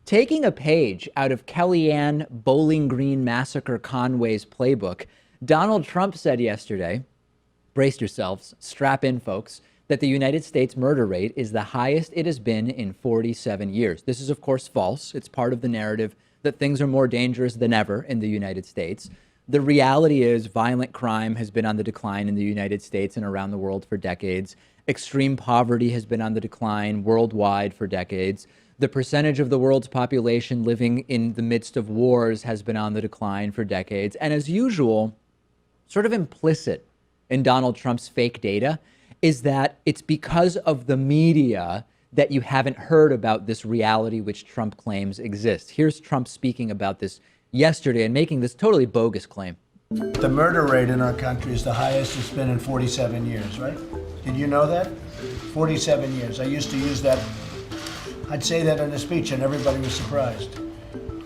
Taking a page out of Kellyanne Bowling Green Massacre Conway's playbook, Donald Trump said yesterday, brace yourselves, strap in, folks, that the United States murder rate is the highest it has been in 47 years. This is, of course, false. It's part of the narrative that things are more dangerous than ever in the United States. The reality is violent crime has been on the decline in the United States and around the world for decades. Extreme poverty has been on the decline worldwide for decades. The percentage of the world's population living in the midst of wars has been on the decline for decades. And as usual, sort of implicit in Donald Trump's fake data is that it's because of the media that you haven't heard about this reality which Trump claims exists. Here's Trump speaking about this yesterday and making this totally bogus claim. The murder rate in our country is the highest it's been in 47 years, right? Did you know that? 47 years. I used to use that. I'd say that in a speech and everybody was surprised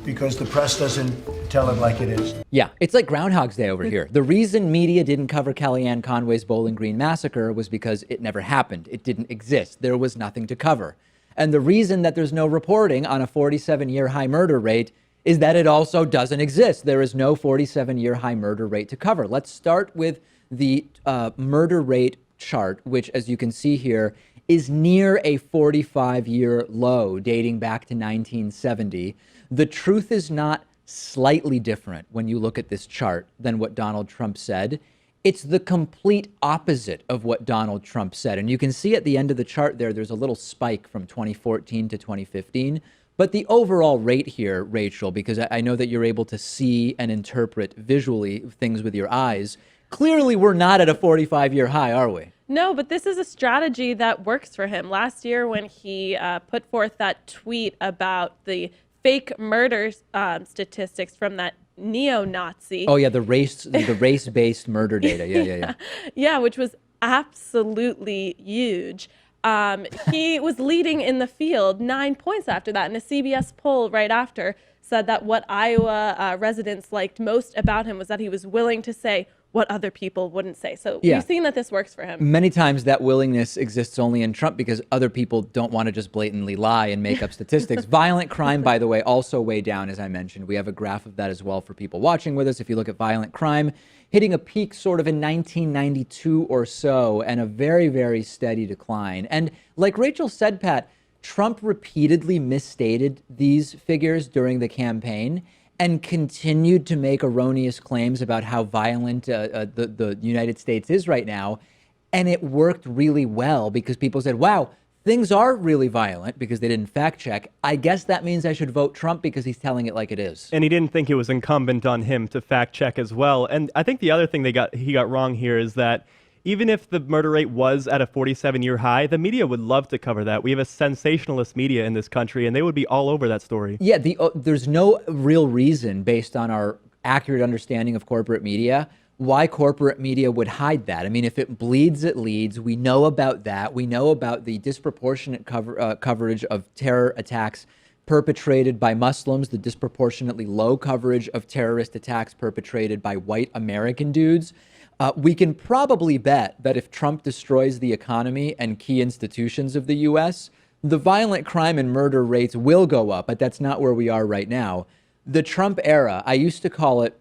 because the press doesn't tell it like it is. Yeah, it's like Groundhog's Day over here. The reason media didn't cover Kellyanne Conway's Bowling Green massacre was because it never happened. It didn't exist. There was nothing to cover. And the reason that there's no reporting on a 47-year high murder rate is that it also doesn't exist. There is no 47-year high murder rate to cover. Let's start with the murder rate chart, which, as you can see here, is near a 45-year low dating back to 1970. The truth is not slightly different when you look at this chart than what Donald Trump said. It's the complete opposite of what Donald Trump said. And you can see at the end of the chart there's a little spike from 2014 to 2015. But the overall rate here, Rachel, because I know that you're able to see and interpret visually things with your eyes, clearly we're not at a 45-year high, are we? No, but this is a strategy that works for him. Last year when he put forth that tweet about the fake murder statistics from that neo-Nazi. Oh, yeah, the race-based murder data. Yeah. Yeah, which was absolutely huge. He was leading in the field 9 points after that. And a CBS poll right after said that what Iowa residents liked most about him was that he was willing to say what other people wouldn't say. So we've seen that this works for him. Many times that willingness exists only in Trump because other people don't want to just blatantly lie and make up statistics. Violent crime, by the way, also way down, as I mentioned. We have a graph of that as well for people watching with us. If you look at violent crime, hitting a peak sort of in 1992 or so and a very, very steady decline. And like Rachel said, Pat, Trump repeatedly misstated these figures during the campaign and continued to make erroneous claims about how violent the United States is right now. And it worked really well because people said, wow, things are really violent because they didn't fact check. I guess that means I should vote Trump because he's telling it like it is. And he didn't think it was incumbent on him to fact check as well. And I think the other thing he got wrong here is that even if the murder rate was at a 47-year high, the media would love to cover that. We have a sensationalist media in this country, and they would be all over that story. Yeah, there's no real reason, based on our accurate understanding of corporate media, why corporate media would hide that. I mean, if it bleeds, it leads. We know about that. We know about the disproportionate coverage of terror attacks perpetrated by Muslims, the disproportionately low coverage of terrorist attacks perpetrated by white American dudes. We can probably bet that if Trump destroys the economy and key institutions of the U.S., the violent crime and murder rates will go up, but that's not where we are right now. The Trump era, I used to call it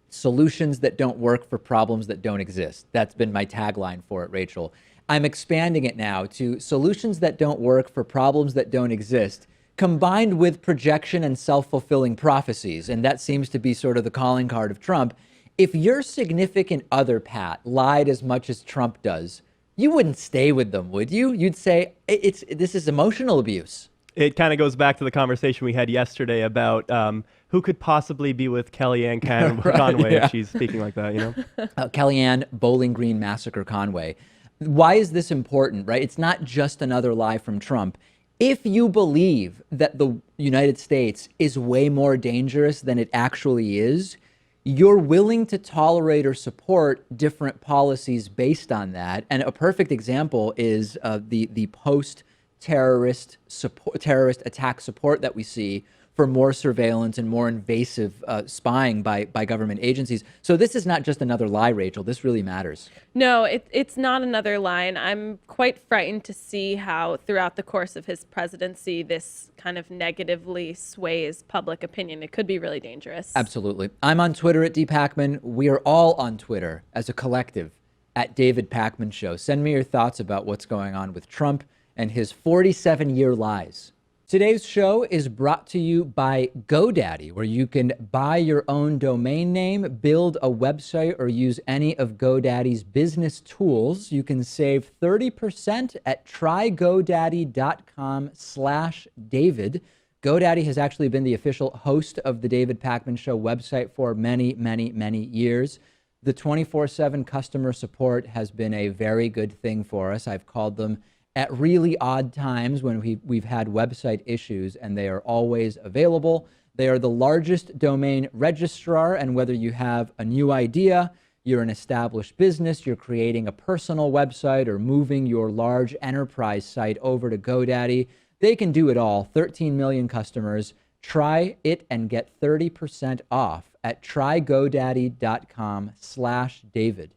solutions that don't work for problems that don't exist. That's been my tagline for it, Rachel. I'm expanding it now to solutions that don't work for problems that don't exist, combined with projection and self-fulfilling prophecies. And that seems to be sort of the calling card of Trump. If your significant other, Pat, lied as much as Trump does, you wouldn't stay with them, would you? You'd say, this is emotional abuse. It kind of goes back to the conversation we had yesterday about who could possibly be with Kellyanne Conway if she's speaking like that, you know? Kellyanne Bowling Green Massacre Conway. Why is this important, right? It's not just another lie from Trump. If you believe that the United States is way more dangerous than it actually is, you're willing to tolerate or support different policies based on that. And a perfect example is the post-terrorist attack support that we see for more surveillance and more invasive spying by government agencies. So this is not just another lie, Rachel. This really matters. No, it's not another line. I'm quite frightened to see how throughout the course of his presidency, this kind of negatively sways public opinion. It could be really dangerous. Absolutely. I'm on Twitter at dpakman. We are all on Twitter as a collective at David Pakman Show. Send me your thoughts about what's going on with Trump and his 47-year lies. Today's show is brought to you by GoDaddy, where you can buy your own domain name, build a website, or use any of GoDaddy's business tools. You can save 30% at trygodaddy.com/David. GoDaddy has actually been the official host of the David Pakman Show website for many, many, many years. The 24/7 customer support has been a very good thing for us. I've called them at really odd times when we've had website issues, and they are always available. They are the largest domain registrar, and whether you have a new idea, you're an established business, you're creating a personal website, or moving your large enterprise site over to GoDaddy, they can do it all. 13 million customers. Try it and get 30% off at trygodaddy.com/David.